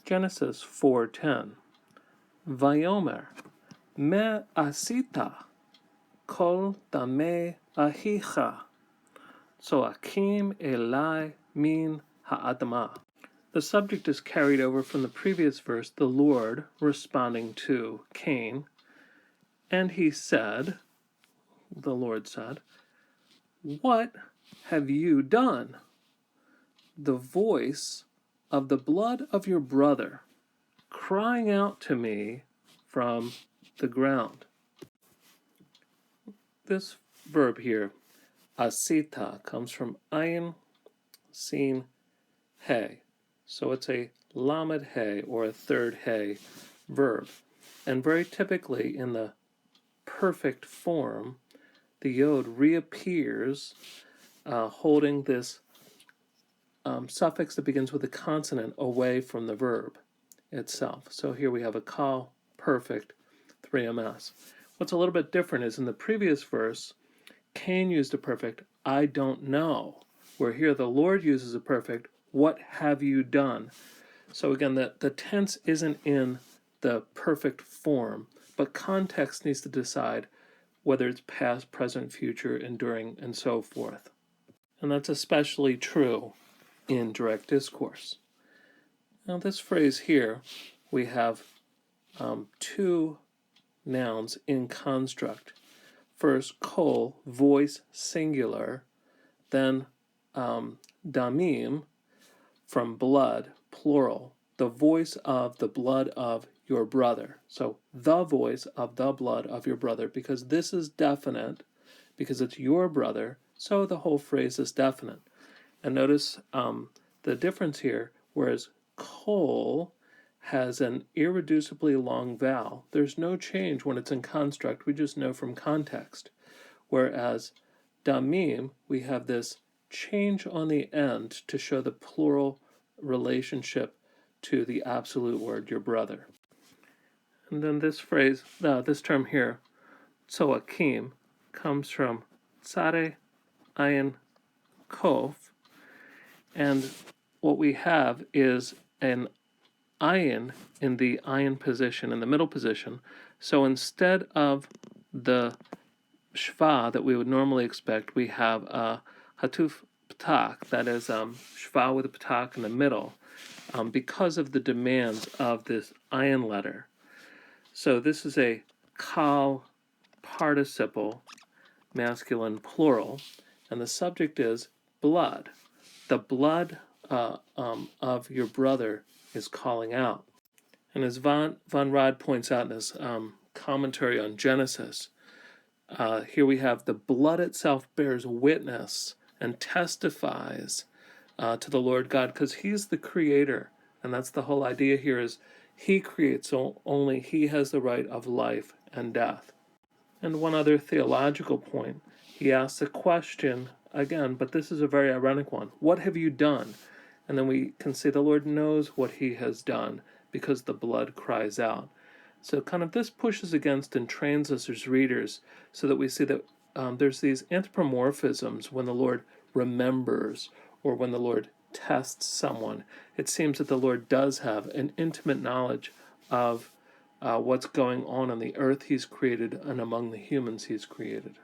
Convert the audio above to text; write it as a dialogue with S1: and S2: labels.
S1: Genesis 4:10. Vayomer, me asita, kol dame ahicha, soakim elai min ha'adama. The subject is carried over from the previous verse, the Lord responding to Cain, and he said, the Lord said, "What have you done?" The voice of the blood of your brother crying out to me from the ground. This verb here, asita, comes from ayin, sin, he. So it's a lamed he, or a third he verb. And very typically in the perfect form, the yod reappears holding this suffix that begins with a consonant away from the verb itself. So here we have a kal, perfect, 3ms. What's a little bit different is in the previous verse, Cain used a perfect, I don't know, where here the Lord uses a perfect, what have you done? So again, the tense isn't in the perfect form, but context needs to decide whether it's past, present, future, enduring, and so forth. And that's especially true in direct discourse. Now this phrase here, we have two nouns in construct. First, kol, voice, singular, then damim, from blood, plural, the voice of the blood of your brother. So the voice of the blood of your brother, because this is definite, because it's your brother, so the whole phrase is definite. And notice the difference here, whereas kol has an irreducibly long vowel, there's no change when it's in construct, we just know from context. Whereas damim, we have this change on the end to show the plural relationship to the absolute word, your brother. And then this phrase, this term here, tsoakim, comes from tsare, ayin, kof, and what we have is an ayin in the ayin position, in the middle position. So instead of the shva that we would normally expect, we have a hatuf ptak, that is shva with a ptak in the middle, because of the demands of this ayin letter. So this is a kal participle, masculine plural, and the subject is blood. The blood of your brother is calling out. And as Van Rad points out in his commentary on Genesis, here we have the blood itself bears witness and testifies to the Lord God, because he's the creator. And that's the whole idea here, is he creates, so only he has the right of life and death. And one other theological point, he asks a question again, but this is a very ironic one. What have you done? And then we can say the Lord knows what he has done because the blood cries out. So kind of this pushes against and trains us as readers so that we see that there's these anthropomorphisms when the Lord remembers or when the Lord tests someone. It seems that the Lord does have an intimate knowledge of what's going on the earth he's created and among the humans he's created.